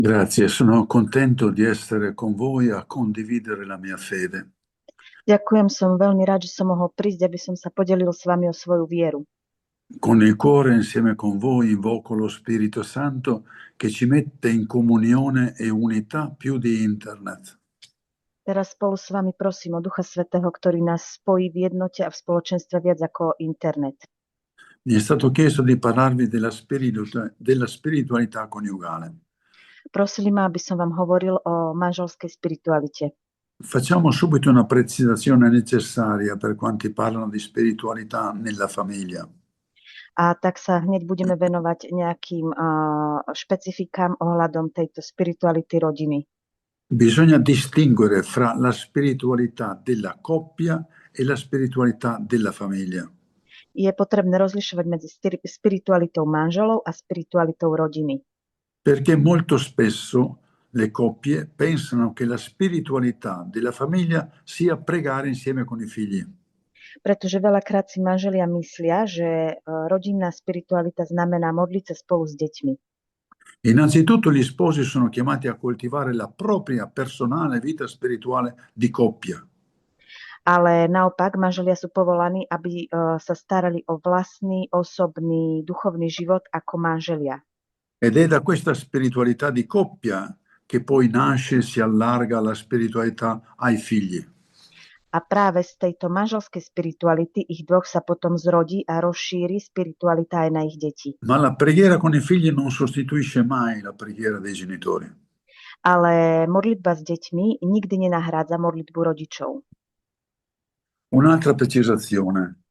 Grazie, sono contento di essere con voi a condividere la mia fede. Ďakujem, som veľmi rád, že som mohol prísť, aby som sa podelil s vami o svoju vieru. Con il cuore, insieme con voi, invoco lo Spirito Santo che ci mette in comunione e unità più di internet. Teraz spolu s vami prosím o Ducha Svätého, ktorý nás spojí v jednote a v spoločenstve viac ako internet. Mi è stato chiesto di parlarvi della spiritualità coniugale. Prosili ma, aby som vám hovoril o manželskej spiritualite. Facciamo subito una precisazione necessaria per quanti parlano di spiritualità nella famiglia. A tak sa hneď budeme venovať nejakým špecifikám ohľadom tejto spirituality rodiny. Bisogna distinguere fra la spiritualità della coppia e la spiritualità della famiglia. Je potrebné rozlišovať medzi spiritualitou manželov a spiritualitou rodiny. Perché molto spesso le coppie pensano che la spiritualità della famiglia sia pregare insieme con i figli. Pretože veľakrát si manželia myslia, že rodinná spiritualita znamená modliť sa spolu s deťmi. Innanzitutto gli sposi sono chiamati a coltivare la propria personale vita spirituale di coppia. Ale naopak manželia sú povolaní, aby sa starali o vlastný, osobný, duchovný život ako manželia. Ed è da questa spiritualità di coppia che poi nasce e si allarga la spiritualità ai figli. A práve z tejto manželskej spirituality ich dvoch sa potom zrodí a rozšíri spiritualita aj na ich deti. Ma la preghiera con i figli non sostituisce mai la preghiera dei genitori. Ale modlitba s deťmi nikdy nenahrádza modlitbu rodičov. Un'altra precisazione.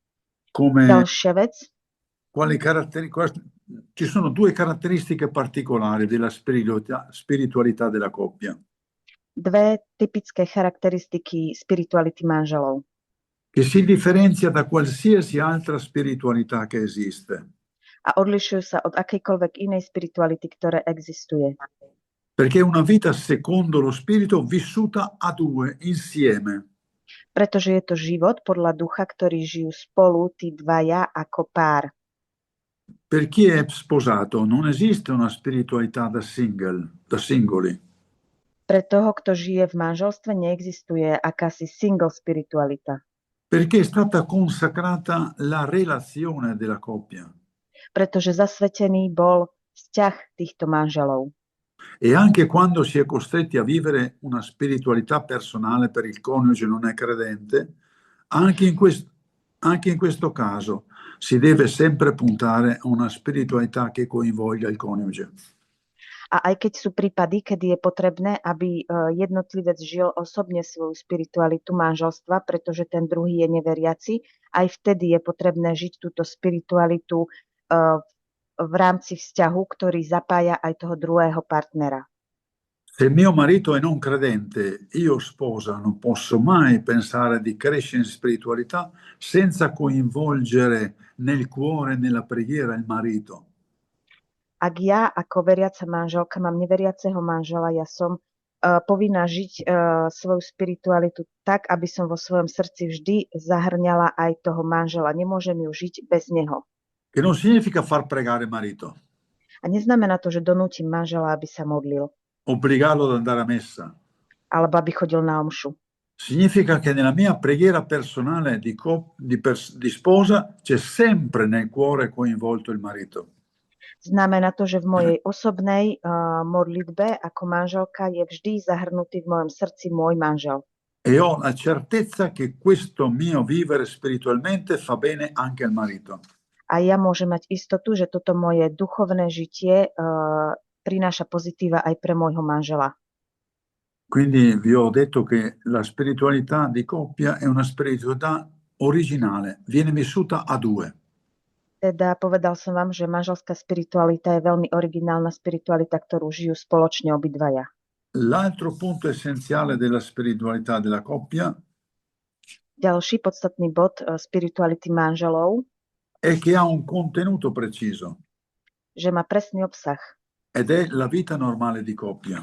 Come Ďalšia vec. Ci sono due caratteristiche particolari della spiritualità della coppia. Dve typické charakteristiky spirituality manželov. Che si differenzia da qualsiasi altra spiritualità che esiste. A odlišujú sa od akejkoľvek inej spirituality, ktorá existuje. Perché è una vita secondo lo spirito vissuta a due, insieme. Pretože je to život podľa ducha, ktorý žijú spolu, tí dvaja ako pár. Per chi è sposato non esiste una spiritualità da singoli. Pre toho, kto žije v manželstve, neexistuje akási single spiritualita. Perché è stata consacrata la relazione della coppia. Pretože zasvetený bol vzťah týchto manželov. E anche quando si è costretti a vivere una spiritualità personale per il coniuge non è credente, anche in questo caso si deve sempre puntare a una spiritualità che coinvolga il coniuge. A aj keď sú prípady, kedy je potrebné, aby jednotlivec žil osobne svoju spiritualitu manželstva, pretože ten druhý je neveriaci, aj vtedy je potrebné žiť túto spiritualitu v rámci vzťahu, ktorý zapája aj toho druhého partnera. Se mio marito è non credente, io sposa non posso mai pensare di crescere in spiritualità senza coinvolgere nel cuore, nella preghiera il marito. Ak ja ako veriaca manželka mám neveriaceho manžela, ja som povinná žiť svoju spiritualitu tak, aby som vo svojom srdci vždy zahrňala aj toho manžela. Nemôžem ju žiť bez neho. Che non significa far pregare marito. A neznamená to, že donútim manžela, aby sa modlil. Obbligarlo ad andare a messa. Alebo aby chodil na omšu. Significa che nella mia preghiera personale di sposa c'è sempre nel cuore coinvolto il marito. Znamená to, že v mojej osobnej modlitbe ako manželka je vždy zahrnutý v mojom srdci môj manžel. E ho la certezza che questo mio vivere spiritualmente fa bene anche al marito. A ja môžem mať istotu, že toto moje duchovné žitie prináša pozitíva aj pre môjho manžela. Quindi vi ho detto che la spiritualità di coppia è una spiritualità originale, viene vissuta a due. Teda povedal som vám, že manželská spiritualita je veľmi originálna spiritualita, ktorú žijú spoločne obidvaja. L'altro punto essenziale della spiritualità della coppia Ďalší podstatný bod spirituality manželov è che ha un contenuto preciso. Že má presný obsah. Ed è la vita normale di coppia.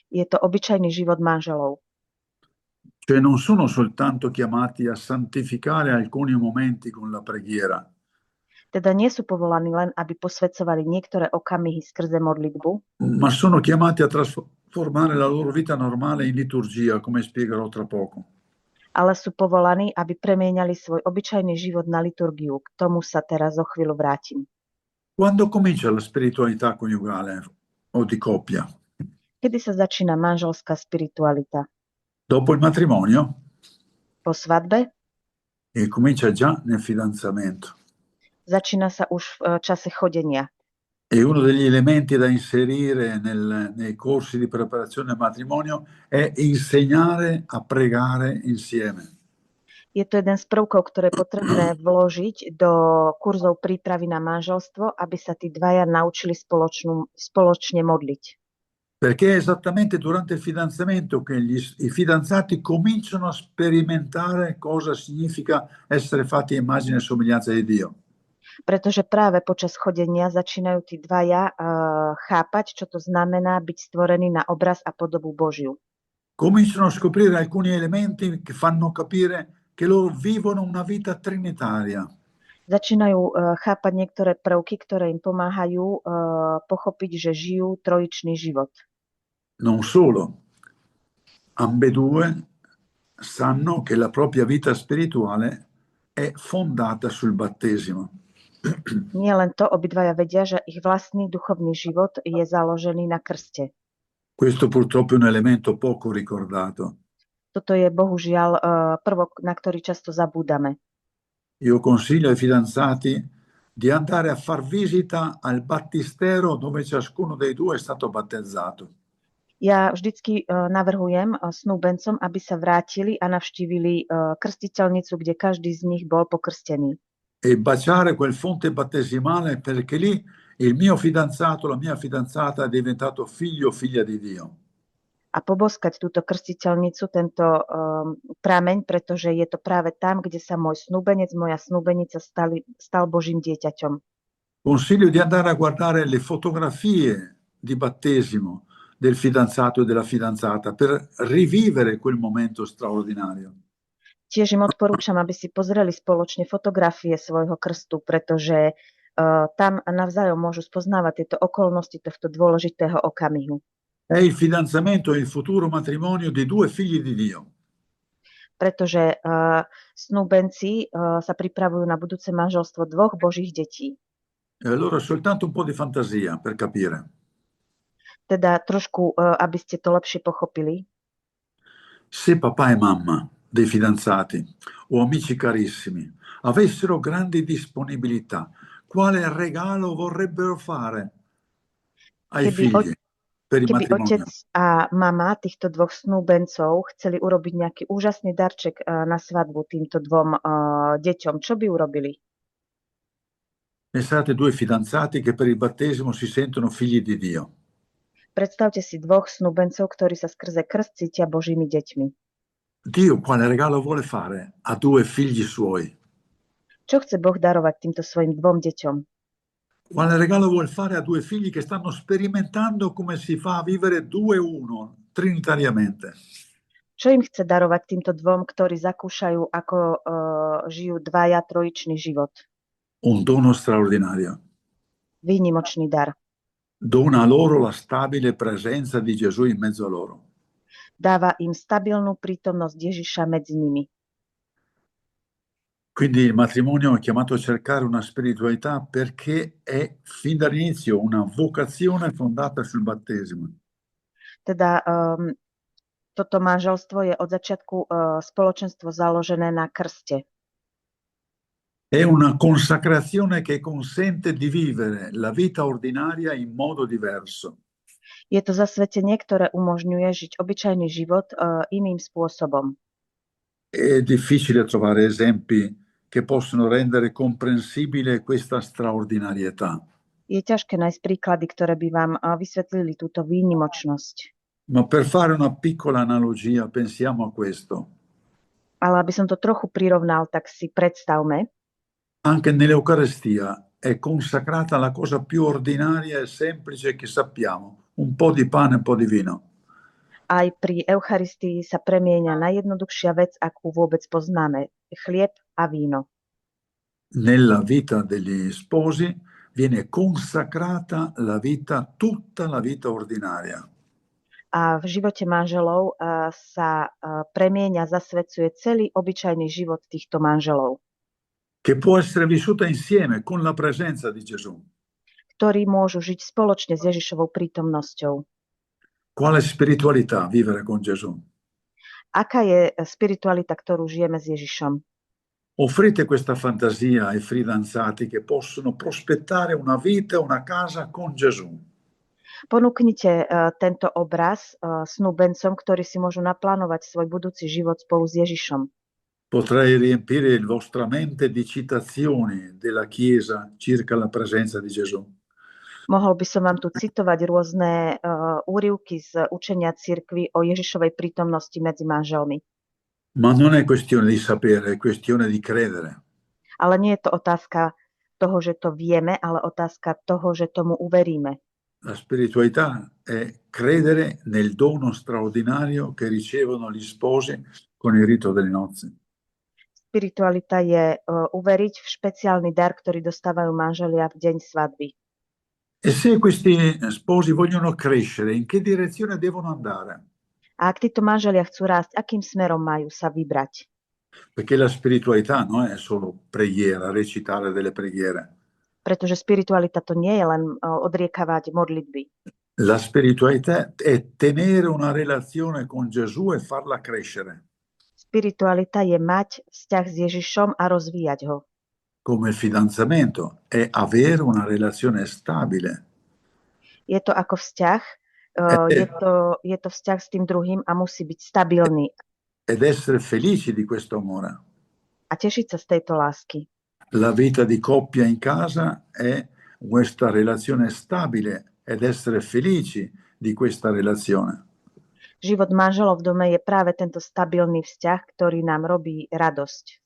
Je to obyčajný život manželov. Cioè non sono soltanto chiamati a santificare alcuni momenti con la preghiera. Teda nie sú povolaní len, aby posväcovali niektoré okamihy skrze modlitbu, ma sono chiamati a trasformare la loro vita normale in liturgia, come spiegherò tra poco. ale sú povolaní, aby premieňali svoj obyčajný život na liturgiu. K tomu sa teraz o chvíľu vrátim. Quando comincia la spiritualità coniugale o di coppia? Kedy sa začína manželská spiritualita? Dopo il matrimonio Po svadbe? e comincia già nel fidanzamento. Začína sa už v čase chodenia. E uno degli elementi da inserire nei corsi di preparazione al matrimonio è insegnare a pregare insieme. Je to jeden z prvkov, ktoré je potrebné vložiť do kurzov prípravy na manželstvo, aby sa tí dvaja naučili spoločne modliť. Perché è esattamente durante il fidanzamento che i fidanzati cominciano a sperimentare cosa significa essere fatti a immagine e somiglianza di Dio. Pretože práve počas chodenia začínajú tí dvaja chápať, čo to znamená byť stvorený na obraz a podobu Božiu. Cominciano a scoprire alcuni elementi che fanno capire che loro vivono una vita trinitaria. Začínajú chápať niektoré prvky, ktoré im pomáhajú pochopiť, že žijú trojičný život. Non solo, ambedue sanno che la propria vita spirituale è fondata sul battesimo. Nie len to, obidvaja vedia, že ich vlastný duchovný život je založený na krste. Questo purtroppo è un elemento poco ricordato. Toto je bohužiaľ prvok, na ktorý často zabúdame. Io consiglio ai fidanzati di andare a far visita al battistero dove ciascuno dei due è stato battezzato. Ja vždycky navrhujem snúbencom, aby sa vrátili a navštívili krstiteľnicu, kde každý z nich bol pokrstený. E baciare quel fonte battesimale, perché lì il mio fidanzato, la mia fidanzata è diventato figlio o figlia di Dio. A poboskať túto krstiteľnicu, tento prameň, pretože je to práve tam, kde sa môj snúbenec, moja snúbenica stal Božím dieťaťom. Consiglio di andare a guardare le fotografie di battesimo del fidanzato e della fidanzata per rivivere quel momento straordinario. Tiež im odporúčam, aby si pozreli spoločne fotografie svojho krstu, pretože tam navzájom môžu spoznávať tieto okolnosti tohto dôležitého okamihu. È il fidanzamento e il futuro matrimonio di due figli di Dio. Pretože snúbenci sa pripravujú na budúce manželstvo dvoch Božích detí. E allora soltanto un po' di fantasia per capire. Teda trošku, aby ste to lepšie pochopili. Se papà e mamma dei fidanzati o amici carissimi avessero grandi disponibilità, quale regalo vorrebbero fare ai figli per il Keby matrimonio? otec a mama týchto dvoch snúbencov chceli urobiť nejaký úžasný darček na svadbu týmto dvom deťom, čo by urobili? Pensate due fidanzati che per il battesimo si sentono figli di Dio. Predstavte si dvoch snúbencov, ktorí sa skrze krst cítia Božími deťmi. Dio quale regalo vuole fare a due figli suoi? Čo chce Boh darovať týmto svojim dvom deťom? Quale regalo vuole fare a due figli che stanno sperimentando come si fa a vivere 2-1 trinitariamente? Čo im chce darovať týmto dvom, ktorí zakúšajú, ako žijú dvaja trojičný život? Un dono straordinario. Výnimočný dar. Dona loro la stabile presenza di Gesù in mezzo a loro. Dáva im stabilnú prítomnosť Ježiša medzi nimi. Quindi il matrimonio è chiamato a cercare una spiritualità perché è fin dall'inizio una vocazione fondata sul battesimo. Teda toto manželstvo je od začiatku spoločenstvo založené na krste. È una consacrazione che consente di vivere la vita ordinaria in modo diverso. Je to zasvetenie, ktoré umožňuje žiť obyčajný život iným spôsobom. È difficile trovare esempi che possono rendere comprensibile questa straordinarietà. Je ťažké nájsť príklady, ktoré by vám vysvetlili túto výnimočnosť. Ma per fare una piccola analogia, pensiamo a questo. Ale aby som to trochu prirovnal, tak si predstavme, Anche nell'Eucaristia è consacrata la cosa più ordinaria e semplice che sappiamo, un po' di pane e un po' di vino. aj pri Eucharistii sa premieňa najjednoduchšia vec, akú vôbec poznáme. Chlieb a víno. nella vita degli sposi viene consacrata la vita, tutta la vita ordinaria, A v živote manželov sa premieňa, zasvedcuje celý obyčajný život týchto manželov, che può essere vissuta insieme con la presenza di Gesù. ktorí môžu žiť spoločne s Ježišovou prítomnosťou. Quale spiritualità vivere con Gesù? Aká je spiritualita, ktorú žijeme s Ježišom? Offrite questa fantasia ai fidanzati che possono prospettare una vita, una casa con Gesù. Ponúknite tento obraz snúbencom, ktorí si môžu naplánovať svoj budúci život spolu s Ježišom. Potrei riempire la vostra mente di citazioni della Chiesa circa la presenza di Gesù. Mohol by som vám tu citovať rôzne úryvky z učenia cirkvi o Ježišovej prítomnosti medzi manželmi. Ma non è questione di sapere, è questione di credere. Ale nie je to otázka toho, že to vieme, ale otázka toho, že tomu uveríme. La spiritualità è credere nel dono straordinario che ricevono gli sposi con il rito delle nozze. Spiritualita je uveriť v špeciálny dar, ktorý dostávajú manželia v deň svadby. E se questi sposi vogliono crescere, in che direzione devono andare? A ak títo manželia chcú rásť, akým smerom majú sa vybrať? Perché la spiritualità non è solo preghiera, recitare delle preghiere. Pretože spiritualita to nie je len odriekavať modlitby. La spiritualità è tenere una relazione con Gesù e farla crescere. Spiritualita je mať vzťah s Ježišom a rozvíjať ho. Come il fidanzamento, è avere una relazione stabile. Je to ako vzťah, je to vzťah s tým druhým a musí byť stabilný. Ed essere felici di questo amore. A tešiť sa z tejto lásky. La vita di coppia in casa è questa relazione stabile ed essere felici di questa relazione. Život manželov v dome je práve tento stabilný vzťah, ktorý nám robí radosť.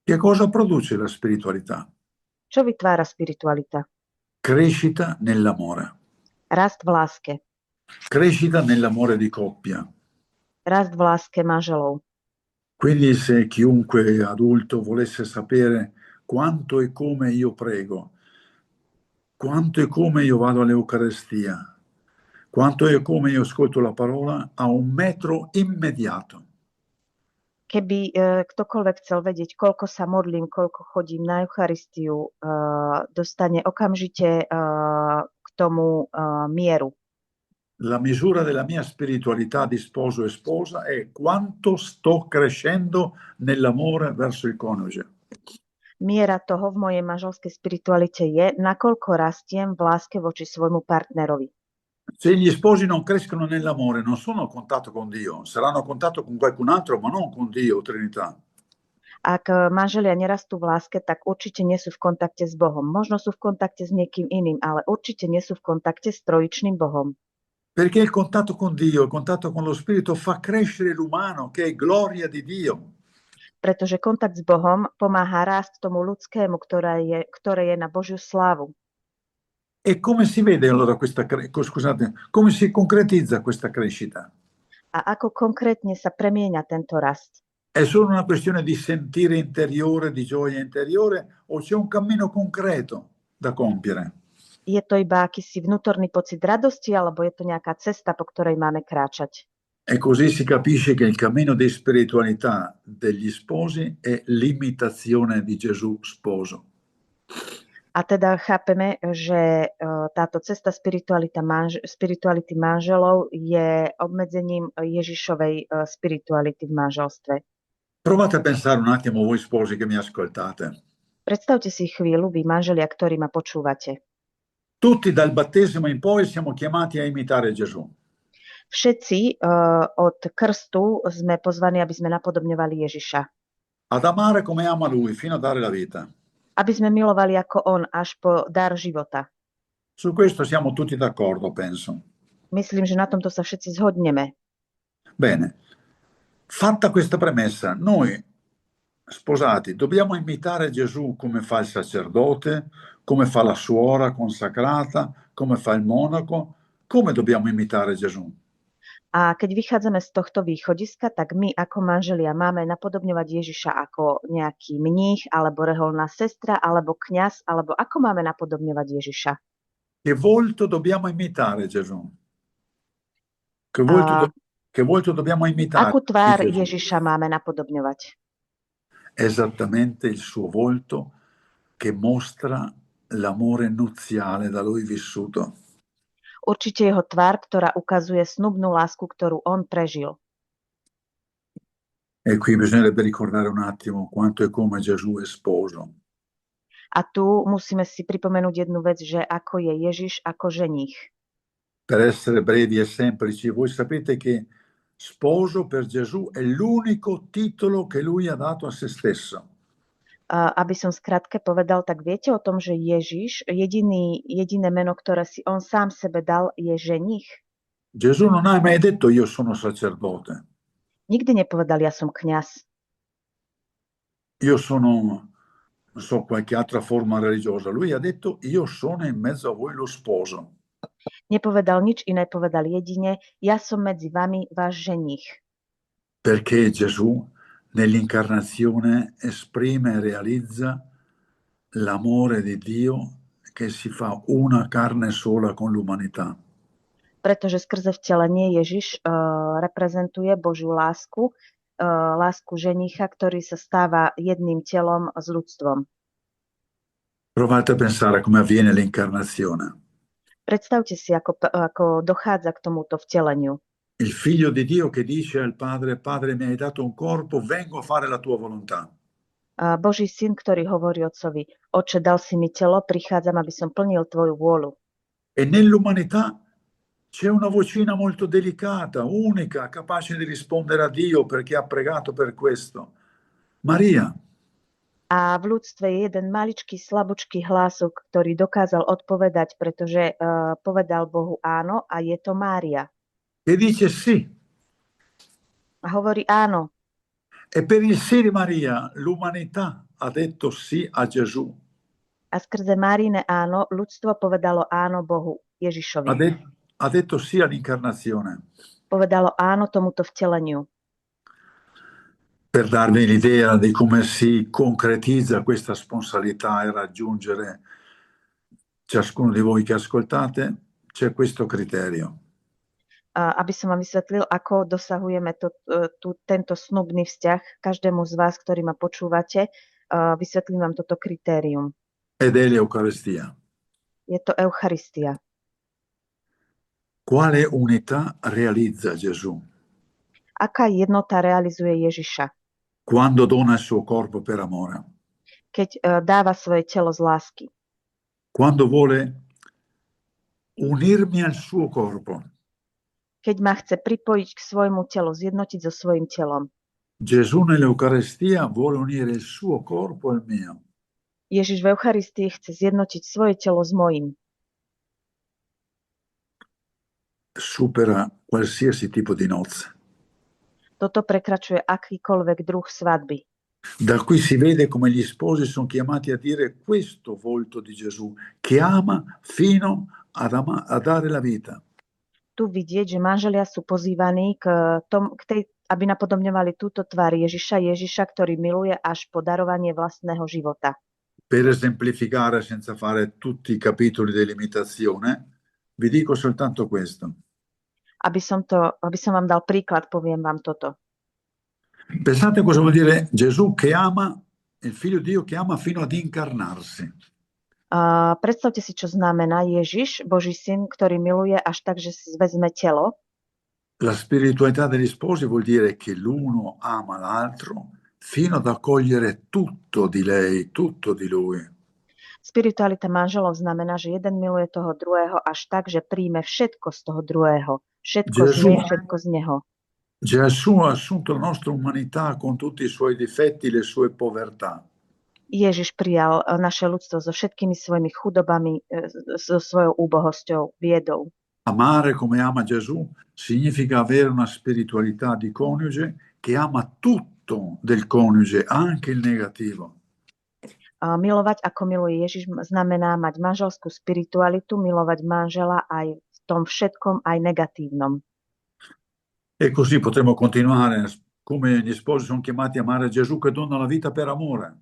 Che cosa produce la spiritualità? Čo vytvára spiritualita? Crescita nell'amore. Rast v láske. Crescita nell'amore di coppia. Rast v láske manželov. Quindi se chiunque adulto volesse sapere quanto e come io prego, quanto e come io vado all'Eucaristia, quanto e come io ascolto la parola, ha un metro immediato. Keby ktokoľvek chcel vedieť, koľko sa modlím, koľko chodím na Eucharistiu, dostane okamžite k tomu mieru. La misura della mia spiritualità di sposo e sposa è quanto sto crescendo nell'amore verso il coniuge. Miera toho v mojej manželskej spiritualite je, nakoľko rastiem v láske voči svojmu partnerovi. Se gli sposi non crescono nell'amore, non sono a contatto con Dio, saranno a contatto con qualcun altro, ma non con Dio, Trinità. Ak manželia nerastú v láske, tak určite nie sú v kontakte s Bohom. Možno sú v kontakte s niekým iným, ale určite nie sú v kontakte s trojičným Bohom. Perché il contatto con Dio, il contatto con lo Spirito fa crescere l'umano, che è gloria di Dio. Pretože kontakt s Bohom pomáha rásť tomu ľudskému, ktoré je na Božiu slávu. E come si vede allora come si concretizza questa crescita? A ako konkrétne sa premieňa tento rast? È solo una questione di sentire interiore, di gioia interiore, o c'è un cammino concreto da compiere? Je to iba akýsi vnútorný pocit radosti, alebo je to nejaká cesta, po ktorej máme kráčať? E così si capisce che il cammino di spiritualità degli sposi è l'imitazione di Gesù sposo. A teda chápeme, že táto cesta spirituality manželov je obmedzením Ježišovej spirituality v manželstve. Provate a pensare un attimo voi sposi che mi ascoltate. Predstavte si chvíľu, vy manželia, ktorí ma počúvate. Tutti dal battesimo in poi siamo chiamati a imitare Gesù. Všetci od krstu sme pozvaní, aby sme napodobňovali Ježiša. Ad amare come ama Lui, fino a dare la vita. Aby sme milovali ako on, až po dar života. Su questo siamo tutti d'accordo, penso. Myslím, že na tomto sa všetci zhodneme. Bene, fatta questa premessa, noi sposati dobbiamo imitare Gesù come fa il sacerdote, come fa la suora consacrata, come fa il monaco, come dobbiamo imitare Gesù? A keď vychádzame z tohto východiska, tak my ako manželia máme napodobňovať Ježiša ako nejaký mních, alebo reholná sestra, alebo kňaz, alebo ako máme napodobňovať Ježiša? Che volto dobbiamo imitare Gesù? A Che volto dobbiamo imitare akú di tvár Gesù? Ježiša máme napodobňovať? Esattamente il suo volto che mostra l'amore nuziale da lui vissuto. Určite jeho tvár, ktorá ukazuje snubnú lásku, ktorú on prežil. E qui bisognerebbe ricordare un attimo quanto e come Gesù è sposo. A tu musíme si pripomenúť jednu vec, že ako je Ježiš ako ženích. Per essere brevi e semplici, voi sapete che sposo per Gesù è l'unico titolo che lui ha dato a se stesso. Aby som skrátke povedal, tak viete o tom, že Ježiš, jediné meno, ktoré si on sám sebe dal, je ženích. Gesù non ha mai detto io sono sacerdote, Nikdy nepovedal, ja som kňaz. io sono, non so, qualche altra forma religiosa. Lui ha detto io sono in mezzo a voi lo sposo. Nepovedal nič iné, povedal jedine, ja som medzi vami váš ženích. Perché Gesù nell'incarnazione esprime e realizza l'amore di Dio che si fa una carne sola con l'umanità. Pretože skrze vtelenie Ježiš reprezentuje Božiu lásku, lásku ženícha, ktorý sa stáva jedným telom s ľudstvom. Provate a pensare a come avviene l'incarnazione. Predstavte si, ako dochádza k tomuto vteleniu. Il figlio di Dio che dice al padre: Padre, mi hai dato un corpo, vengo a fare la tua volontà. Boží syn, ktorý hovorí otcovi, Oče, dal si mi telo, prichádzam, aby som plnil tvoju vôľu. E nell'umanità c'è una vocina molto delicata, unica, capace di rispondere a Dio perché ha pregato per questo. Maria. A v ľudstve je jeden maličký, slabúčký hlások, ktorý dokázal odpovedať, pretože povedal Bohu áno, a je to Mária. E dice sì. A hovorí áno. E per il sì di Maria l'umanità ha detto sì a Gesù. A skrze Márine áno, ľudstvo povedalo áno Bohu, Ježišovi. Ha detto sì all'incarnazione. Povedalo áno tomuto vteleniu. Per darvi l'idea di come si concretizza questa sponsalità e raggiungere ciascuno di voi che ascoltate, c'è questo criterio. Aby som vám vysvetlil, ako dosahujeme tento snubný vzťah každému z vás, ktorý ma počúvate, vysvetlím vám toto kritérium. Ed è l'Eucaristia. Je to Eucharistia. Quale unità realizza Gesù? Aká jednota realizuje Ježiša? Quando dona il suo corpo per amore. Keď dáva svoje telo z lásky. Quando vuole unirmi al suo corpo. Keď ma chce pripojiť k svojmu telu, zjednotiť so svojím telom. Gesù nell'Eucaristia vuole unire il suo corpo al mio. Ježiš v Eucharistii chce zjednotiť svoje telo s mojím. Supera qualsiasi tipo di nozze. Toto prekračuje akýkoľvek druh svadby. Da qui si vede come gli sposi sono chiamati a dire questo volto di Gesù, che ama fino a dare la vita. Tu vidieť, že manželia sú pozývaní aby napodobňovali túto tvár Ježiša, ktorý miluje až po darovanie vlastného života. Per esemplificare, senza fare tutti i capitoli dell'imitazione, vi dico soltanto questo. Aby som vám dal príklad, poviem vám toto. Pensate cosa vuol dire Gesù che ama, il figlio di Dio che ama fino ad incarnarsi. Predstavte si, čo znamená Ježiš, Boží syn, ktorý miluje až tak, že si vezme telo. La spiritualità degli sposi vuol dire che l'uno ama l'altro fino ad accogliere tutto di lei, tutto di lui. Spiritualita manželov znamená, že jeden miluje toho druhého až tak, že príjme všetko z toho druhého. Všetko z nej, všetko z neho. Gesù ha assunto la nostra umanità con tutti i suoi difetti, le sue povertà. Ježiš prijal naše ľudstvo so všetkými svojimi chudobami, so svojou úbohosťou, biedou. Amare come ama Gesù significa avere una spiritualità di coniuge che ama tutto del coniuge, anche il negativo. Milovať, ako miluje Ježiš, znamená mať manželskú spiritualitu, milovať manžela aj v tom všetkom, aj negatívnom. E così potremo continuare, come gli sposi sono chiamati a amare Gesù che dona la vita per amore.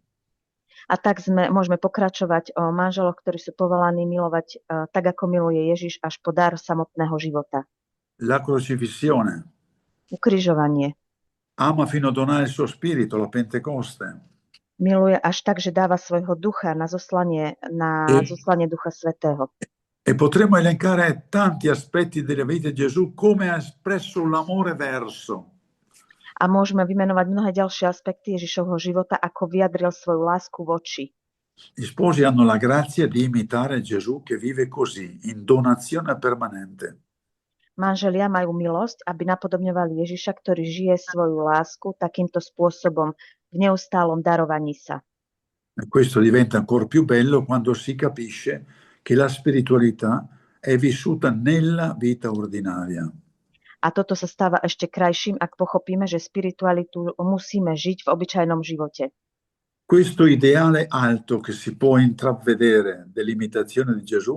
A tak môžeme pokračovať o manželoch, ktorí sú povolaní milovať tak, ako miluje Ježiš, až po dar samotného života. La crocifissione. Ukrižovanie. Ama fino a donare il suo spirito, la Pentecoste. Miluje až tak, že dáva svojho ducha na zoslanie Ducha Svätého. E potremmo elencare tanti aspetti della vita di Gesù come ha espresso l'amore verso. A môžeme vymenovať mnohé ďalšie aspekty Ježišovho života, ako vyjadril svoju lásku voči. Gli sposi hanno la grazia di imitare Gesù che vive così, in donazione permanente. Manželia majú milosť, aby napodobňovali Ježiša, ktorý žije svoju lásku takýmto spôsobom v neustálom darovaní sa. E questo diventa ancora più bello quando si capisce che la spiritualità è vissuta nella vita ordinaria. A toto sa stáva ešte krajším, ak pochopíme, že spiritualitu musíme žiť v obyčajnom živote. Questo ideale alto che si può intravedere dell'imitazione di Gesù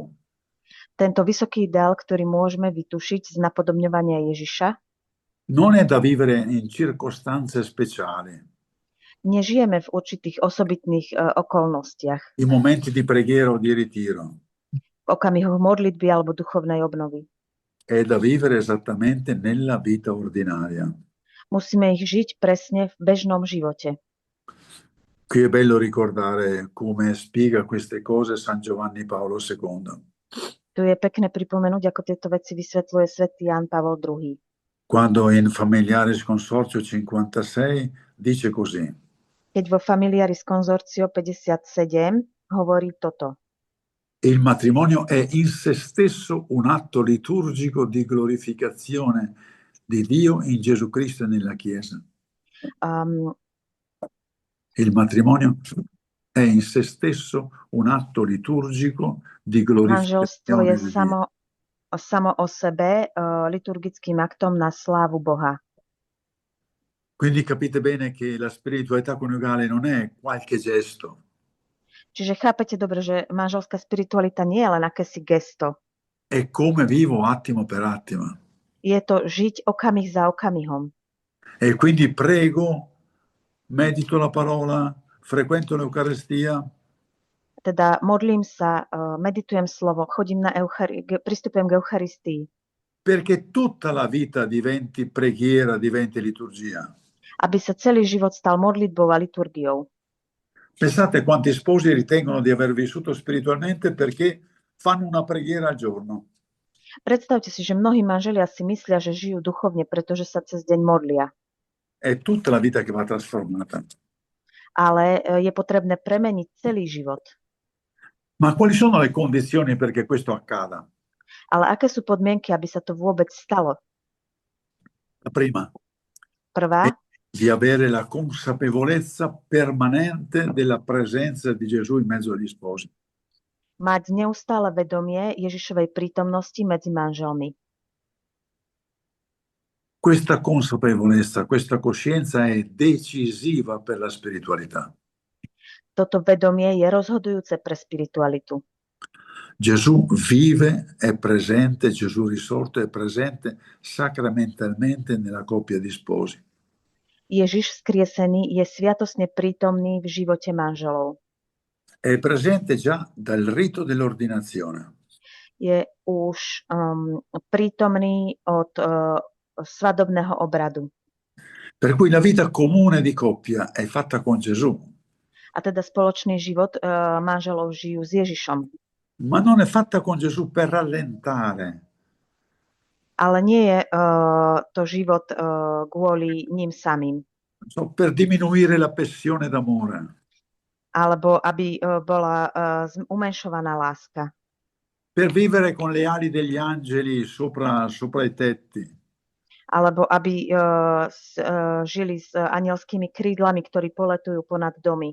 Tento vysoký ideál, ktorý môžeme vytušiť z napodobňovania Ježiša, non è da vivere in circostanze speciali, nežijeme v určitých osobitných okolnostiach, in momenti di preghiera o di ritiro. v okamihoch modlitby alebo duchovnej obnovy. È da vivere esattamente nella vita ordinaria. Musíme ich žiť presne v bežnom živote. Qui è bello ricordare come spiega queste cose San Giovanni Paolo II. Tu je pekné pripomenúť, ako tieto veci vysvetľuje svätý Ján Pavol II. Quando in Familiaris Consorzio 56 dice così: Keď vo Familiaris Consortio 57 hovorí toto. il matrimonio è in se stesso un atto liturgico di glorificazione di Dio in Gesù Cristo e nella Chiesa. Il matrimonio è in se stesso un atto liturgico di Manželstvo je glorificazione di Dio. samo o sebe liturgickým aktom na slávu Boha. Quindi capite bene che la spiritualità coniugale non è qualche gesto, Čiže chápete dobre, že manželská spiritualita nie je len akési gesto. è come vivo attimo per attimo. Je to žiť okamih za okamihom. E quindi prego, medito la parola, frequento l'Eucaristia, Teda modlím sa, meditujem slovo, pristupujem k Eucharistii, perché tutta la vita diventi preghiera, diventi liturgia. aby sa celý život stal modlitbou a liturgiou. Pensate quanti sposi ritengono di aver vissuto spiritualmente perché fanno una preghiera al giorno. Predstavte si, že mnohí manželia si myslia, že žijú duchovne, pretože sa cez deň modlia. È tutta la vita che va trasformata. Ale je potrebné premeniť celý život. Ma quali sono le condizioni perché questo accada? Ale aké sú podmienky, aby sa to vôbec stalo? La prima Prvá, è di avere la consapevolezza permanente della presenza di Gesù in mezzo agli sposi. mať neustále vedomie Ježišovej prítomnosti medzi manželmi. Questa consapevolezza, questa coscienza è decisiva per la spiritualità. Toto vedomie je rozhodujúce pre spiritualitu. Gesù vive, è presente, Gesù risorto è presente sacramentalmente nella coppia di sposi. Ježiš vzkriesený je sviatosne prítomný v živote manželov. È presente già dal rito dell'ordinazione. Je už prítomný od svadobného obradu. Per cui la vita comune di coppia è fatta con Gesù. A teda spoločný život manželov žijú s Ježišom. Ma non è fatta con Gesù per rallentare. Ale nie je to život kvôli ním samým. Per diminuire la passione d'amore. Alebo aby bola umenšovaná láska. Per vivere con le ali degli angeli sopra i tetti. Alebo aby žili s anielskými krídlami, ktorí poletujú ponad domy.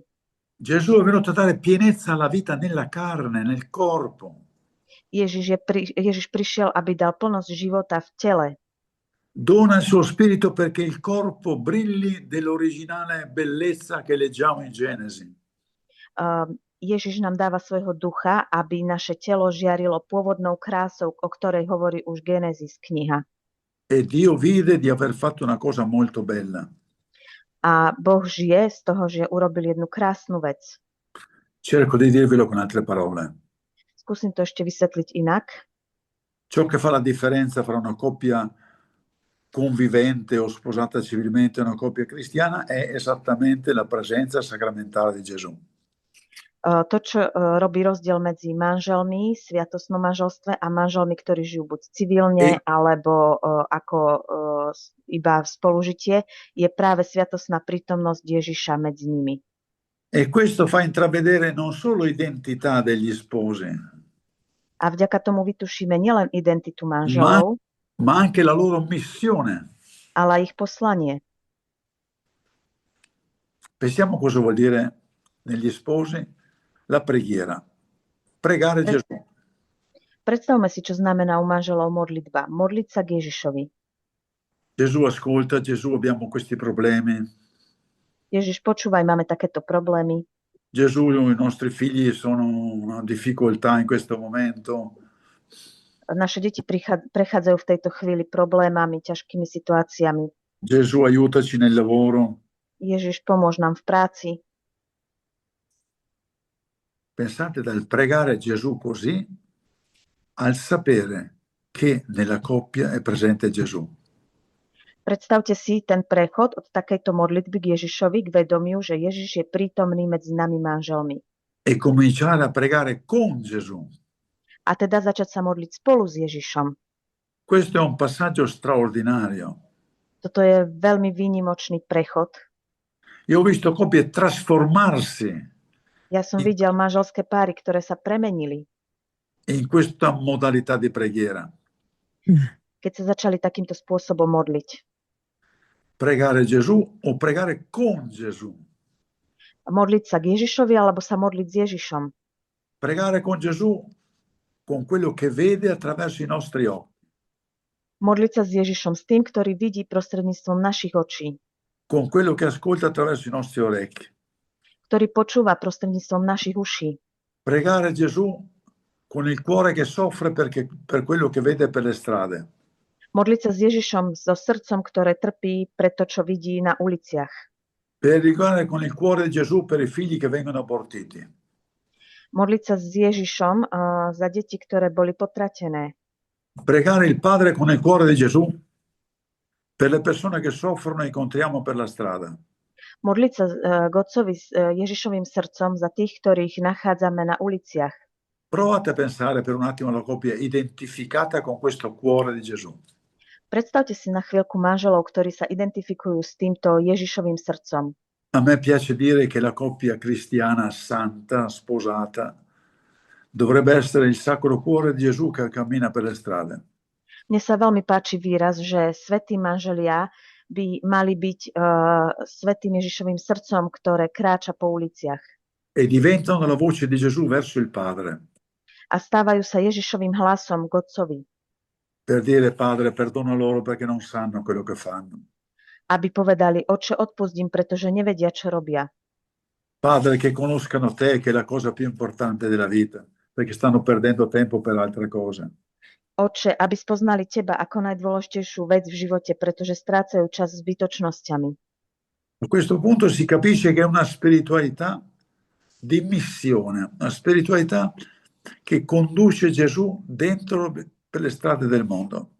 Gesù è venuto a dare pienezza alla vita nella carne, nel corpo. Ježiš prišiel, aby dal plnosť života v tele. Dona il suo spirito perché il corpo brilli dell'originale bellezza che leggiamo in Genesi. Ježiš nám dáva svojho ducha, aby naše telo žiarilo pôvodnou krásou, o ktorej hovorí už Genesis kniha. E Dio vide di aver fatto una cosa molto bella. A Boh žije z toho, že urobil jednu krásnu vec. Cerco di dirvelo con altre parole. Skúsim to ešte vysvetliť inak. Ciò che fa la differenza fra una coppia convivente o sposata civilmente e una coppia cristiana è esattamente la presenza sacramentale di Gesù. To, čo robí rozdiel medzi manželmi, sviatostnom manželstve a manželmi, ktorí žijú buď civilne, alebo ako iba v spolužitie, je práve sviatostná prítomnosť Ježiša medzi nimi. E questo fa intravedere non solo identità degli sposi, A vďaka tomu vytušíme nielen identitu manželov, ma anche la loro missione. ale aj ich poslanie. Pensiamo cosa vuol dire negli sposi la preghiera. Pregare Gesù. Predstavme si, čo znamená u manželov modlitba. Modliť sa k Ježišovi. Gesù ascolta, Gesù abbiamo questi problemi. Ježiš, počúvaj, máme takéto problémy. Gesù, i nostri figli sono una difficoltà in questo momento. Naše deti prechádzajú v tejto chvíli problémami, ťažkými situáciami. Gesù, aiutaci nel lavoro. Ježiš, pomôž nám v práci. Pensate dal pregare Gesù così al sapere che nella coppia è presente Gesù. Predstavte si ten prechod od takejto modlitby k Ježišovi k vedomiu, že Ježiš je prítomný medzi nami manželmi. E cominciare a pregare con Gesù. A teda začať sa modliť spolu s Ježišom. Questo è un passaggio straordinario. Toto je veľmi výnimočný prechod. Io ho visto coppie trasformarsi Ja som videl manželské páry, ktoré sa premenili. In questa modalità di preghiera. Keď sa začali takýmto spôsobom modliť. Pregare Gesù o pregare con Gesù. Modliť sa k Ježišovi alebo sa modliť s Ježišom. Pregare con Gesù con quello che vede attraverso i nostri occhi. Modliť sa s Ježišom, s tým, ktorý vidí prostredníctvom našich očí. Con quello che ascolta attraverso i nostri orecchi. Ktorý počúva prostredníctvom našich uší. Pregare Gesù con il cuore che soffre per quello che vede per le strade. Modliť sa s Ježišom so srdcom, ktoré trpí pre to, čo vidí na uliciach. Pregare con il cuore di Gesù per i figli che vengono abortiti. Modliť sa s Ježišom za deti, ktoré boli potratené. Pregare il Padre con il cuore di Gesù per le persone che soffrono e incontriamo per la strada. Modliť sa k Otcovi s Ježišovým srdcom za tých, ktorých nachádzame na uliciach. Provate a pensare per un attimo alla coppia identificata con questo cuore di Gesù. Predstavte si na chvíľku manželov, ktorí sa identifikujú s týmto Ježišovým srdcom. A me piace dire che la coppia cristiana santa, sposata, dovrebbe essere il Sacro Cuore di Gesù che cammina per le strade. Mne sa veľmi páči výraz, že svätí manželia by mali byť svätým Ježišovým srdcom, ktoré kráča po uliciach. E diventano la voce di Gesù verso il Padre. A stávajú sa Ježišovým hlasom k Otcovi. Per dire, Padre, perdona loro perché non sanno quello che fanno. Aby povedali, Otče, odpusť im, pretože nevedia, čo robia. Padre, che conoscano te, che è la cosa più importante della vita, perché stanno perdendo tempo per altre cose. Otče, aby spoznali teba ako najdôležitejšiu vec v živote, pretože strácajú čas s zbytočnosťami. A questo punto si capisce che è una spiritualità di missione, una spiritualità che conduce Gesù dentro per le strade del mondo.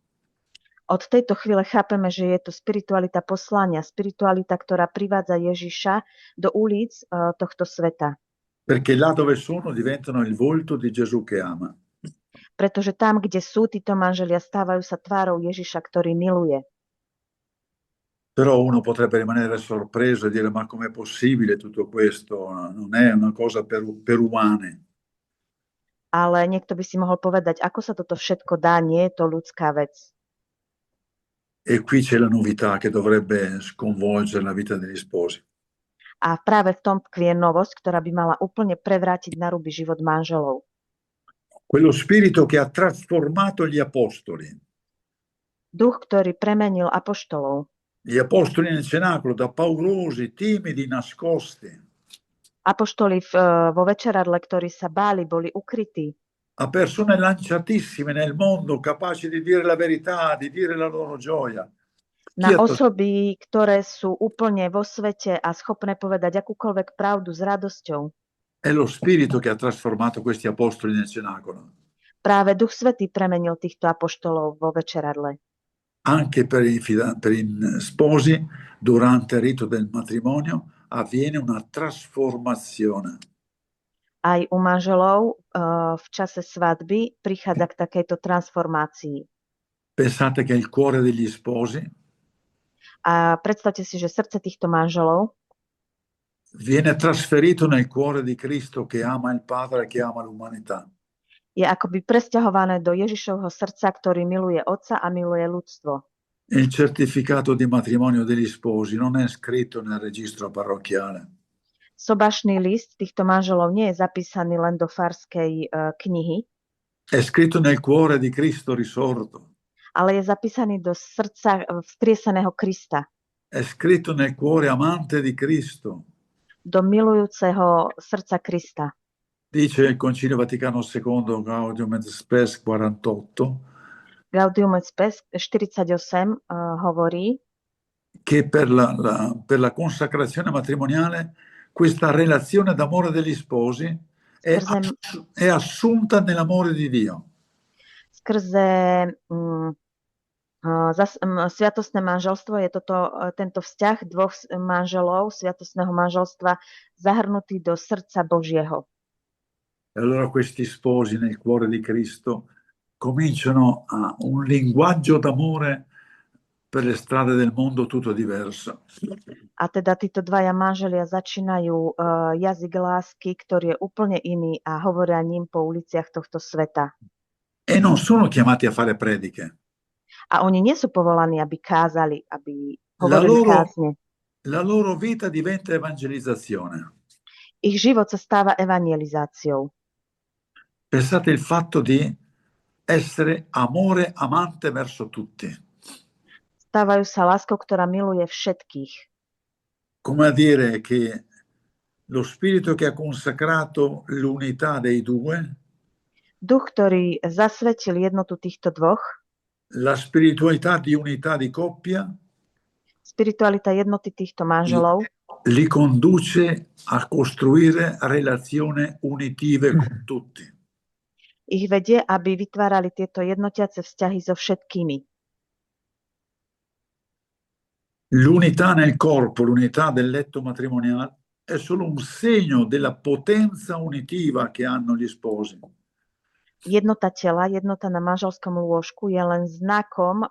Od tejto chvíle chápeme, že je to spiritualita poslania, spiritualita, ktorá privádza Ježiša do ulic tohto sveta. Perché là dove sono diventano il volto di Gesù che ama. Pretože tam, kde sú títo manželia, stávajú sa tvárou Ježiša, ktorý miluje. Però uno potrebbe rimanere sorpreso e dire ma com'è possibile tutto questo? Non è una cosa per umane. Ale niekto by si mohol povedať, ako sa toto všetko dá, nie je to ľudská vec. E qui c'è la novità che dovrebbe sconvolgere la vita degli sposi. A práve v tom tkvie novosť, ktorá by mala úplne prevrátiť na ruby život manželov. Quello spirito che ha trasformato gli apostoli. Duch, ktorý premenil apoštolov. Gli apostoli nel cenacolo, da paurosi, timidi, nascosti. Apoštoli vo večeradle, ktorí sa báli, boli ukrytí. a persone lanciatissime nel mondo, capaci di dire la verità, di dire la loro gioia. Na osoby, ktoré sú úplne vo svete a schopné povedať akúkoľvek pravdu s radosťou. È lo Spirito che ha trasformato questi apostoli nel cenacolo. Práve Duch Svätý premenil týchto apoštolov vo večeradle. Anche per i sposi, durante il rito del matrimonio, avviene una trasformazione. Aj u manželov v čase svadby prichádza k takejto transformácii. Pensate che il cuore degli sposi A predstavte si, že srdce týchto manželov viene trasferito nel cuore di Cristo che ama il Padre e che ama l'umanità. je akoby presťahované do Ježišovho srdca, ktorý miluje Otca a miluje ľudstvo. Il certificato di matrimonio degli sposi non è scritto nel registro parrocchiale. Sobašný list týchto manželov nie je zapísaný len do farskej knihy, È scritto nel cuore di Cristo risorto. ale je zapísaný do srdca vzkrieseného Krista, È scritto nel cuore amante di Cristo. do milujúceho srdca Krista. Dice il Concilio Vaticano II, Gaudium et Spes 48, Gaudium et Spes 48 hovorí, che per la consacrazione matrimoniale questa relazione d'amore degli sposi è assunta nell'amore di Dio. Skrze sviatostné manželstvo je tento vzťah dvoch manželov, sviatostného manželstva, zahrnutý do srdca Božieho. E allora questi sposi nel cuore di Cristo cominciano a un linguaggio d'amore per le strade del mondo tutto diverso. A teda títo dvaja manželia začínajú jazyk lásky, ktorý je úplne iný a hovoria ním po uliciach tohto sveta. E non sono chiamati a fare prediche. A oni nie sú povolaní, aby kázali, aby hovorili kázne. La loro vita diventa evangelizzazione. Ich život sa stáva evangelizáciou. Pensate il fatto di essere amore amante verso tutti. Stávajú sa láskou, ktorá miluje všetkých. Come a dire che lo Spirito che ha consacrato l'unità dei due, Duch, ktorý zasvetil jednotu týchto dvoch, la spiritualità di unità di coppia, spiritualita jednoty týchto manželov, li conduce a costruire relazioni unitive con tutti. Ich vedie, aby vytvárali tieto jednotiace vzťahy so všetkými. L'unità nel corpo, l'unità del letto matrimoniale è solo un segno della potenza unitiva che hanno gli sposi. Jednota tela, jednota na manželskom lôžku je len znakom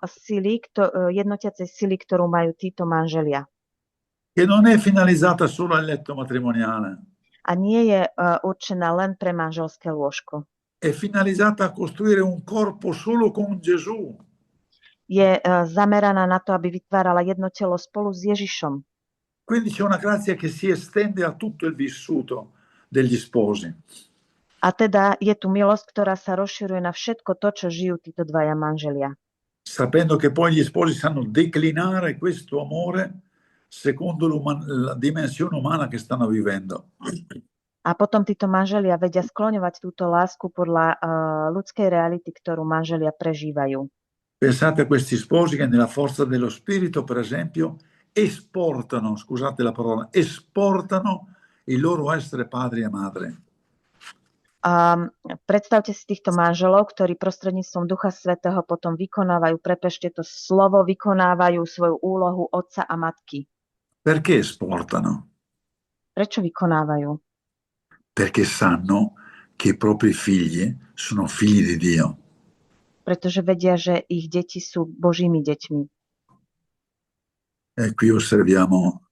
jednotiacej sily, ktorú majú títo manželia. Che non è finalizzata solo al letto matrimoniale. A nie je určená len pre manželské lôžko. È finalizzata a costruire un corpo solo con Gesù. Je zameraná na to, aby vytvárala jedno telo spolu s Ježišom. Quindi c'è una grazia che si estende a tutto il vissuto degli sposi. A teda je tu milosť, ktorá sa rozširuje na všetko to, čo žijú títo dvaja manželia. Sapendo che poi gli sposi sanno declinare questo amore secondo la dimensione umana che stanno vivendo. A potom títo manželia vedia skloňovať túto lásku podľa ľudskej reality, ktorú manželia prežívajú. Pensate a questi sposi che nella forza dello spirito, per esempio, esportano, scusate la parola, esportano il loro essere padri e madre. Predstavte si týchto manželov, ktorí prostredníctvom Ducha Svätého potom vykonávajú, prepešte to slovo, vykonávajú svoju úlohu otca a matky. Perché esportano? Prečo vykonávajú? Perché sanno che i propri figli sono figli di Dio. Pretože vedia, že ich deti sú Božími deťmi. E qui osserviamo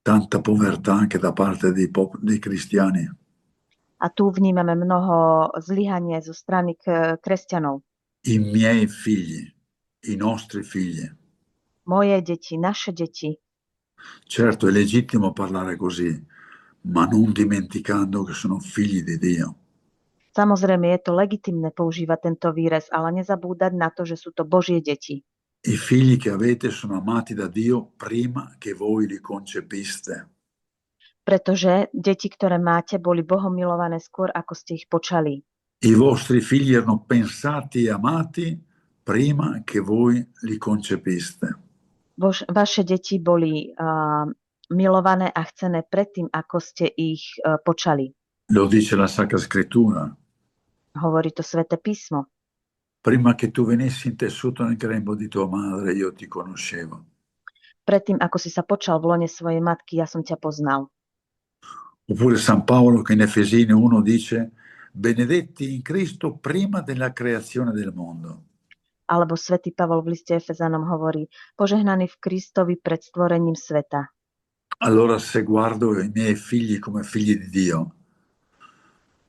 tanta povertà anche da parte dei cristiani. A tu vnímame mnoho zlyhania zo strany kresťanov. I miei figli, i nostri figli. Moje deti, naše deti. Certo, è legittimo parlare così, ma non dimenticando che sono figli di Dio. Samozrejme, je to legitimné používať tento výraz, ale nezabúdať na to, že sú to Božie deti. I figli che avete sono amati da Dio prima che voi li concepiste. Pretože deti, ktoré máte, boli Bohom milované skôr, ako ste ich počali. I vostri figli erano pensati e amati prima che voi li concepiste. Vaše deti boli milované a chcené predtým, ako ste ich počali. Lo dice la Sacra Scrittura. Hovorí to Sväté písmo. Prima che tu venissi intessuto nel grembo di tua madre, io ti conoscevo. Predtým, ako si sa počal v lone svojej matky, ja som ťa poznal. Oppure San Paolo che in Efesini 1 dice, benedetti in Cristo prima della creazione del mondo. Alebo svätý Pavol v liste Efezanom hovorí, požehnaný v Kristovi pred stvorením sveta. Allora se guardo i miei figli come figli di Dio,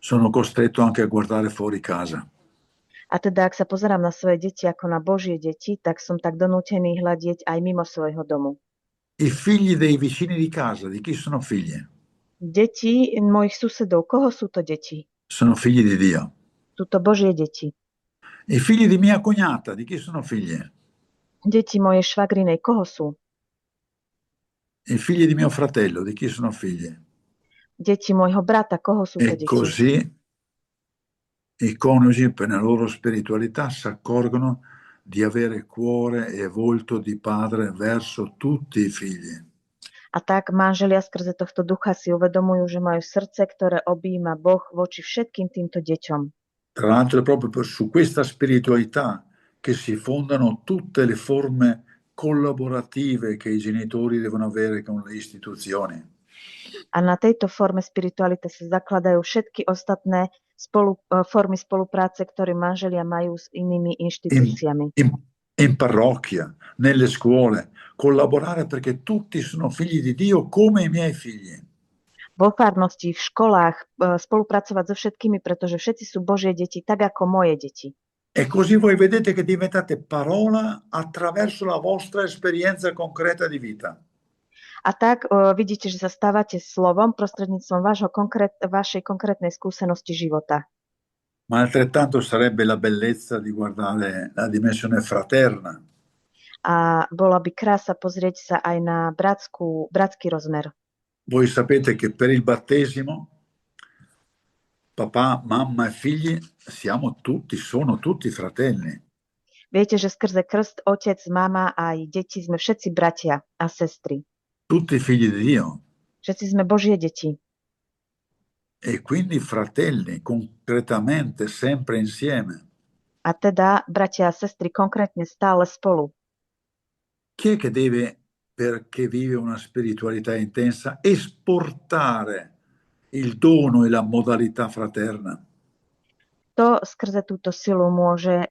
sono costretto anche a guardare fuori casa. A teda, ak sa pozerám na svoje deti ako na Božie deti, tak som tak donútený hľadieť aj mimo svojho domu. I figli dei vicini di casa, di chi sono figli? Deti mojich susedov, koho sú to deti? Sono figli di Dio. Sú to Božie deti. I figli di mia cognata, di chi sono figli? Deti mojej švagrinej, koho sú? I figli di mio fratello, di chi sono figli? Deti môjho brata, koho sú to E deti? così i coniugi per la loro spiritualità si accorgono di avere cuore e volto di padre verso tutti i figli. A tak manželia skrze tohto ducha si uvedomujú, že majú srdce, ktoré objíma Boh voči všetkým týmto deťom. Tra l'altro è proprio su questa spiritualità che si fondano tutte le forme collaborative che i genitori devono avere con le istituzioni. A na tejto forme spirituality sa zakladajú všetky ostatné formy spolupráce, ktoré manželia majú s inými inštitúciami. In parrocchia, nelle scuole, collaborare perché tutti sono figli di Dio come i miei figli. Vo farnosti, v školách spolupracovať so všetkými, pretože všetci sú Božie deti, tak ako moje deti. E così voi vedete che diventate parola attraverso la vostra esperienza concreta di vita. A tak vidíte, že sa stávate slovom prostredníctvom vašej konkrétnej skúsenosti života. Ma altrettanto sarebbe la bellezza di guardare la dimensione fraterna. A bola by krása pozrieť sa aj na bratský rozmer. Voi sapete che per il battesimo papà, mamma e figli sono tutti fratelli. Viete, že skrze krst otec, mama a aj deti sme všetci bratia a sestry. Tutti figli di Dio. Všetci sme Božie deti. E quindi fratelli, concretamente, sempre insieme. A teda bratia a sestry konkrétne stále spolu. Chi è che deve, perché vive una spiritualità intensa, esportare il dono e la modalità fraterna? To skrze túto silu môže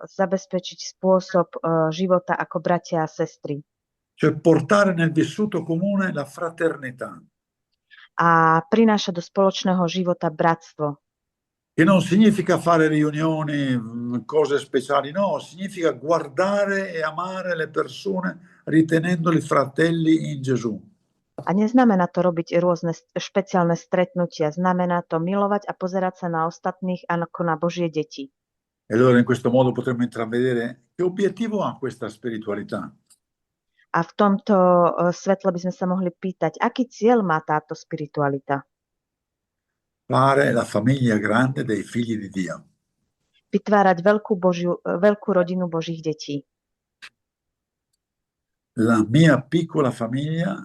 zabezpečiť spôsob života ako bratia a sestry. Cioè portare nel vissuto comune la fraternità. A prináša do spoločného života bratstvo. Che non significa fare riunioni, cose speciali, no, significa guardare e amare le persone ritenendoli fratelli in Gesù. A neznamená to robiť rôzne špeciálne stretnutia, znamená to milovať a pozerať sa na ostatných ako na Božie deti. E allora in questo modo potremmo intravedere che obiettivo ha questa spiritualità. A v tomto svetle by sme sa mohli pýtať, aký cieľ má táto spiritualita? Fare la famiglia grande dei figli di Dio. Vytvárať veľkú rodinu Božích detí. La mia piccola famiglia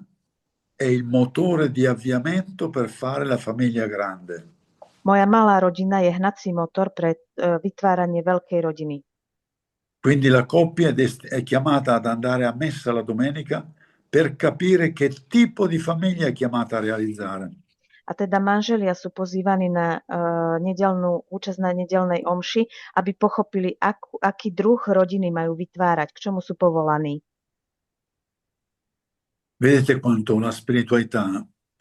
è il motore di avviamento per fare la famiglia grande. Moja malá rodina je hnací motor pre vytváranie veľkej rodiny. Quindi la coppia è chiamata ad andare a messa la domenica per capire che tipo di famiglia è chiamata a realizzare. A teda manželia sú pozývaní na účasť na nedeľnej omši, aby pochopili, aký druh rodiny majú vytvárať, k čomu sú povolaní. Vedete quanto la spiritualità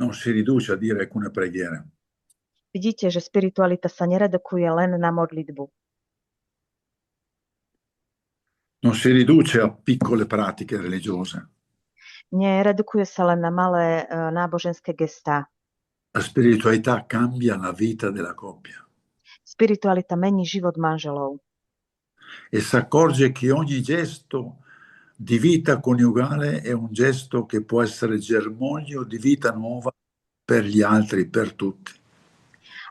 non si riduce a dire alcune preghiere. Vidíte, že spiritualita sa neredukuje len na modlitbu. Non si riduce a piccole pratiche religiose. Neredukuje sa len na malé náboženské gestá. La spiritualità cambia la vita della coppia. Spiritualita mení život manželov. E si accorge che ogni gesto di vita coniugale è un gesto che può essere germoglio di vita nuova per gli altri, per tutti.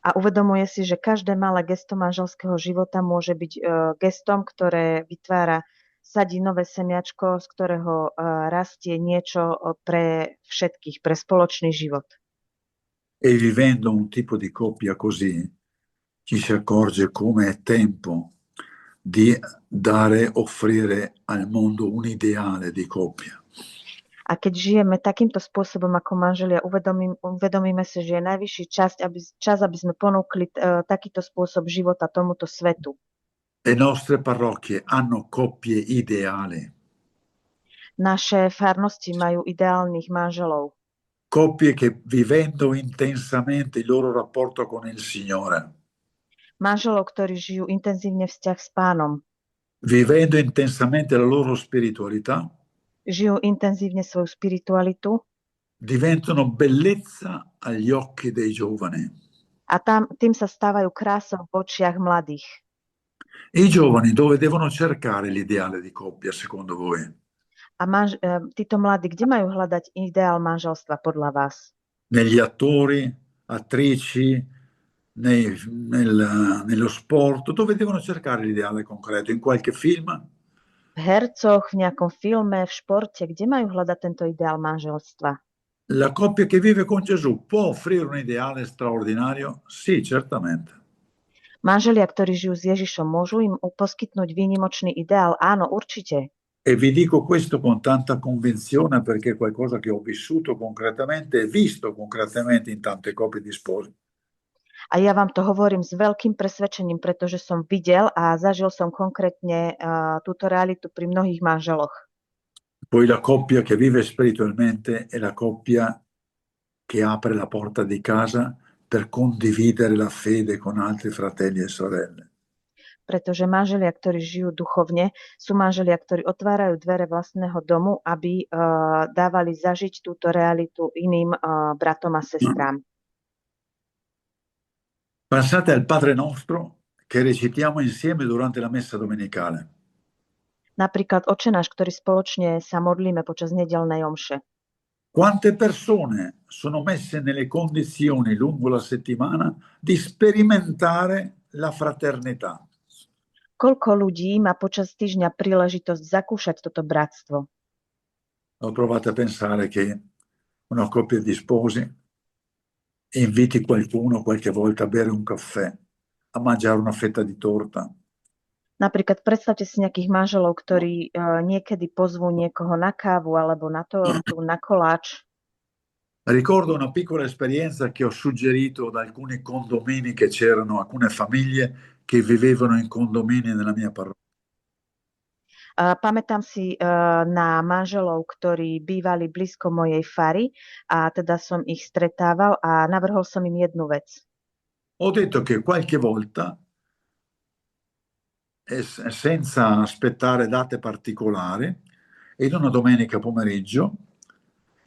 A uvedomuje si, že každé malé gesto manželského života môže byť gestom, ktoré vytvára, sadí nové semiačko, z ktorého rastie niečo pre všetkých, pre spoločný život. E vivendo un tipo di coppia così, ci si accorge come è tempo di dare, offrire al mondo un ideale di coppia. A keď žijeme takýmto spôsobom ako manželia, uvedomíme si, že je najvyšší čas, aby sme ponúkli takýto spôsob života tomuto svetu. Le nostre parrocchie hanno coppie ideali. Naše farnosti majú ideálnych manželov. Coppie che vivendo intensamente il loro rapporto con il Signore, Manželov, ktorí žijú intenzívne vzťah s Pánom, vivendo intensamente la loro spiritualità, žijú intenzívne svoju spiritualitu diventano bellezza agli occhi dei giovani. a tým sa stávajú krásou v očiach mladých. I giovani dove devono cercare l'ideale di coppia, secondo voi? A títo mladí, kde majú hľadať ideál manželstva podľa vás? Negli attori, attrici, nello sport, dove devono cercare l'ideale concreto? In qualche film? V hercoch, v nejakom filme, v športe, kde majú hľadať tento ideál manželstva? La coppia che vive con Gesù può offrire un ideale straordinario? Sì, certamente. Manželia, ktorí žijú s Ježišom, môžu im poskytnúť výnimočný ideál? Áno, určite. E vi dico questo con tanta convinzione perché è qualcosa che ho vissuto concretamente e visto concretamente in tante coppie di sposi. A ja vám to hovorím s veľkým presvedčením, pretože som videl a zažil som konkrétne túto realitu pri mnohých manželoch. Poi la coppia che vive spiritualmente è la coppia che apre la porta di casa per condividere la fede con altri fratelli e sorelle. Pretože manželia, ktorí žijú duchovne, sú manželia, ktorí otvárajú dvere vlastného domu, aby dávali zažiť túto realitu iným bratom a sestrám. Pensate al Padre Nostro che recitiamo insieme durante la messa domenicale. Napríklad Otče náš, ktorý spoločne sa modlíme počas nedeľnej omše. Quante persone sono messe nelle condizioni lungo la settimana di sperimentare la fraternità? Koľko ľudí má počas týždňa príležitosť zakúšať toto bratstvo? Ho provato a pensare che una coppia di sposi inviti qualcuno qualche volta a bere un caffè, a mangiare una fetta di torta. Napríklad predstavte si nejakých manželov, ktorí niekedy pozvú niekoho na kávu alebo na tortu, na koláč. Ricordo una piccola esperienza che ho suggerito ad alcuni condomini che c'erano, alcune famiglie che vivevano in condomini nella mia parrocchia. Pamätám si na manželov, ktorí bývali blízko mojej fary a teda som ich stretával a navrhol som im jednu vec. Ho detto che qualche volta, senza aspettare date particolari, in una domenica pomeriggio,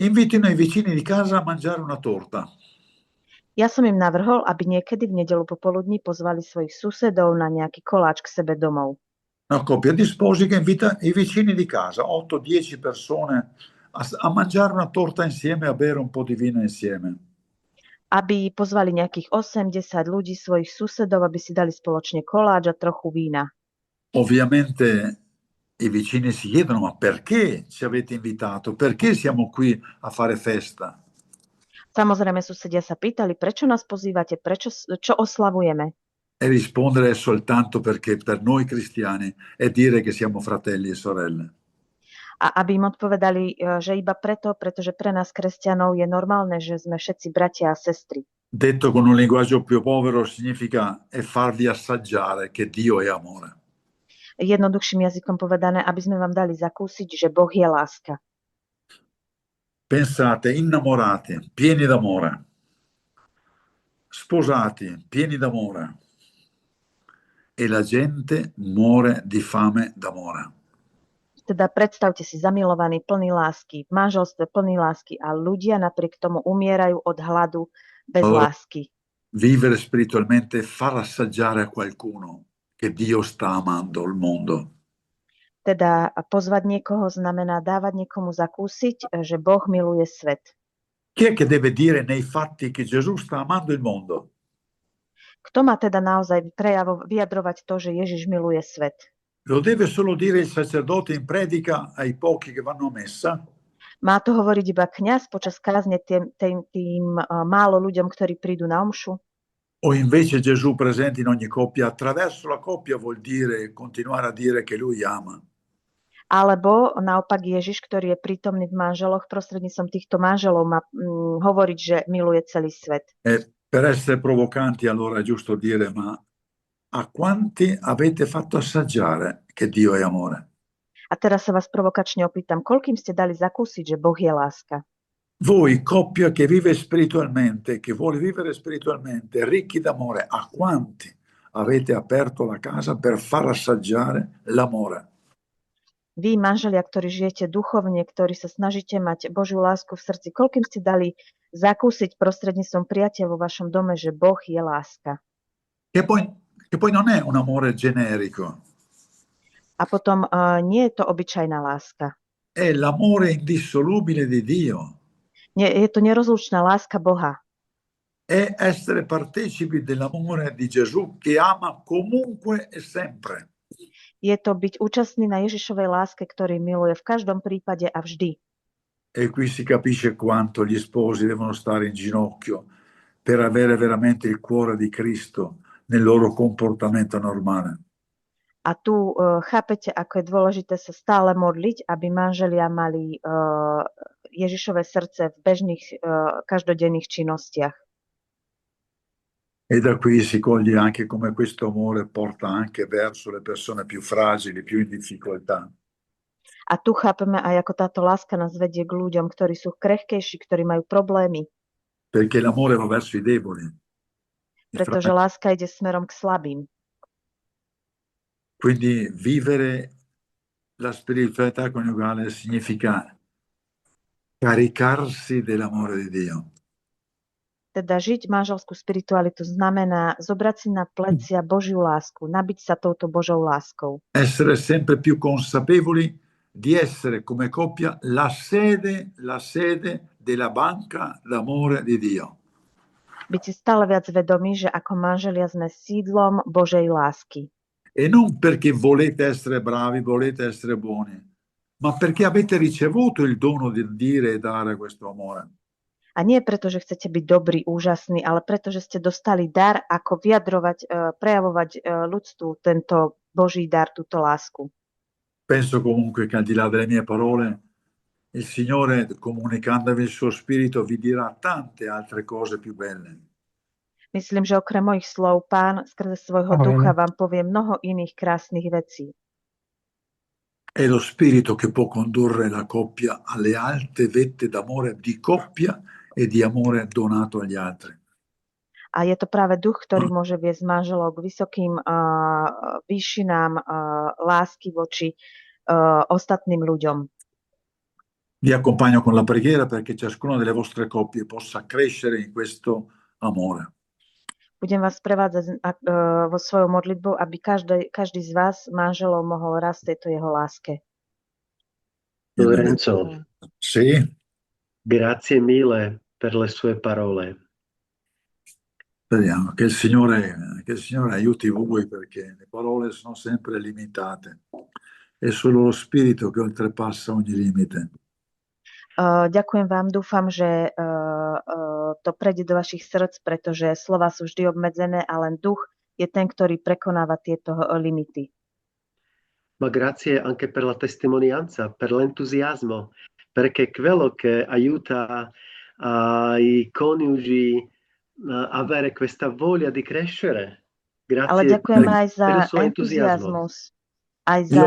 invitino i vicini di casa a mangiare una torta. Ja som im navrhol, aby niekedy v nedeľu popoludní pozvali svojich susedov na nejaký koláč k sebe domov. Una coppia di sposi che invita i vicini di casa, 8-10 persone, a mangiare una torta insieme, a bere un po' di vino insieme. Aby pozvali nejakých 8-10 ľudí, svojich susedov, aby si dali spoločne koláč a trochu vína. Ovviamente i vicini si chiedono: ma perché ci avete invitato? Perché siamo qui a fare festa? Samozrejme, susedia sa pýtali, prečo nás pozývate, čo oslavujeme. E rispondere è soltanto perché per noi cristiani è dire che siamo fratelli e sorelle. A aby im odpovedali, že iba preto, pretože pre nás kresťanov je normálne, že sme všetci bratia a sestry. Detto con un linguaggio più povero significa è farvi assaggiare che Dio è amore. Jednoduchším jazykom povedané, aby sme vám dali zakúsiť, že Boh je láska. Pensate, innamorati, pieni d'amore, sposati, pieni d'amore, e la gente muore di fame d'amore. Teda predstavte si zamilovaní, plný lásky, v manželstve plný lásky a ľudia napriek tomu umierajú od hladu bez lásky. Vivere spiritualmente, far assaggiare a qualcuno che Dio sta amando il mondo. Teda pozvať niekoho znamená dávať niekomu zakúsiť, že Boh miluje svet. Chi è che deve dire nei fatti che Gesù sta amando il mondo? Kto má teda naozaj vyjadrovať to, že Ježiš miluje svet? Lo deve solo dire il sacerdote in predica ai pochi che vanno a messa? Má to hovoriť iba kňaz počas kázne tým málo ľuďom, ktorí prídu na omšu? O invece Gesù presente in ogni coppia, attraverso la coppia vuol dire continuare a dire che lui ama? Alebo naopak Ježiš, ktorý je prítomný v manželoch, prostredníctvom týchto manželov má hovoriť, že miluje celý svet. Per essere provocanti allora è giusto dire, ma a quanti avete fatto assaggiare che Dio è amore? A teraz sa vás provokačne opýtam, koľkým ste dali zakúsiť, že Boh je láska? Voi, coppia che vive spiritualmente, che vuole vivere spiritualmente, ricchi d'amore, a quanti avete aperto la casa per far assaggiare l'amore? Vy, manželia, ktorí žijete duchovne, ktorí sa snažíte mať Božiu lásku v srdci, koľkým ste dali zakúsiť prostredníctvom priateľ vo vašom dome, že Boh je láska? Che poi non è un amore generico. A potom nie je to obyčajná láska. È l'amore indissolubile di Dio. Je to nerozlučná láska Boha. È essere partecipi dell'amore di Gesù che ama comunque e sempre. Je to byť účastný na Ježišovej láske, ktorý miluje v každom prípade a vždy. E qui si capisce quanto gli sposi devono stare in ginocchio per avere veramente il cuore di Cristo nel loro comportamento normale. A tu chápete, ako je dôležité sa stále modliť, aby manželia mali Ježišové srdce v bežných každodenných činnostiach. E da qui si coglie anche come questo amore porta anche verso le persone più fragili, più in difficoltà. A tu chápeme aj, ako táto láska nás vedie k ľuďom, ktorí sú krehkejší, ktorí majú problémy. Perché l'amore va verso i deboli. Pretože láska ide smerom k slabým. Quindi vivere la spiritualità coniugale significa caricarsi dell'amore di Dio. Teda žiť manželskú spiritualitu znamená zobrať si na plecia Božiu lásku, nabiť sa touto Božou láskou. Essere sempre più consapevoli di essere come coppia la sede della banca d'amore di Dio. Byť si stále viac vedomí, že ako manželia sme sídlom Božej lásky. E non perché volete essere bravi, volete essere buoni, ma perché avete ricevuto il dono di dire e dare questo amore. A nie preto, že chcete byť dobrí, úžasní, ale preto, že ste dostali dar, ako vyjadrovať, prejavovať ľudstvu tento Boží dar, túto lásku. Penso comunque che al di là delle mie parole, il Signore, comunicandovi il suo spirito, vi dirà tante altre cose più belle. Myslím, že okrem mojich slov Pán skrze svojho ducha vám povie mnoho iných krásnych vecí. È lo spirito che può condurre la coppia alle alte vette d'amore di coppia e di amore donato agli altri. A je to práve duch, ktorý môže viesť manželov k vysokým výšinám lásky voči ostatným ľuďom. Vi accompagno con la preghiera perché ciascuna delle vostre coppie possa crescere in questo amore. Budem vás prevádzať vo svojou modlitbou, aby každý z vás, manželov, mohol rásť tejto jeho láske. Lorenzo, sì? Grazie mille per le sue parole. Speriamo che il Signore aiuti voi, perché le parole sono sempre limitate. È solo lo spirito che oltrepassa ogni limite. Ďakujem vám, dúfam, že to prejde do vašich srdc, pretože slova sú vždy obmedzené a len duch je ten, ktorý prekonáva tieto limity. Ma grazie anche per la testimonianza, per l'entusiasmo, perché è quello che aiuta i coniugi a avere questa voglia di crescere. Grazie. Ale ďakujem aj za per il suo entuziasmus, aj za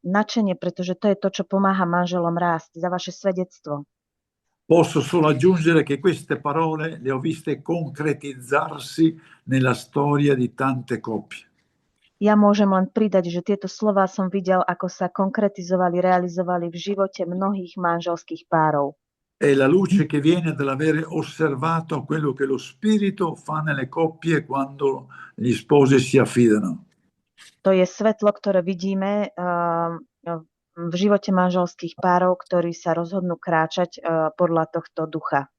nadšenie, pretože to je to, čo pomáha manželom rásť, za vaše svedectvo. Posso solo aggiungere che queste parole le ho viste concretizzarsi nella storia di tante coppie. Ja môžem len pridať, že tieto slová som videl, ako sa konkretizovali, realizovali v živote mnohých manželských párov. È la luce che viene dall'avere osservato quello che lo Spirito fa nelle coppie quando gli sposi si affidano. To je svetlo, ktoré vidíme v živote manželských párov, ktorí sa rozhodnú kráčať podľa tohto ducha.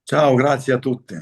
Ciao, grazie a tutti.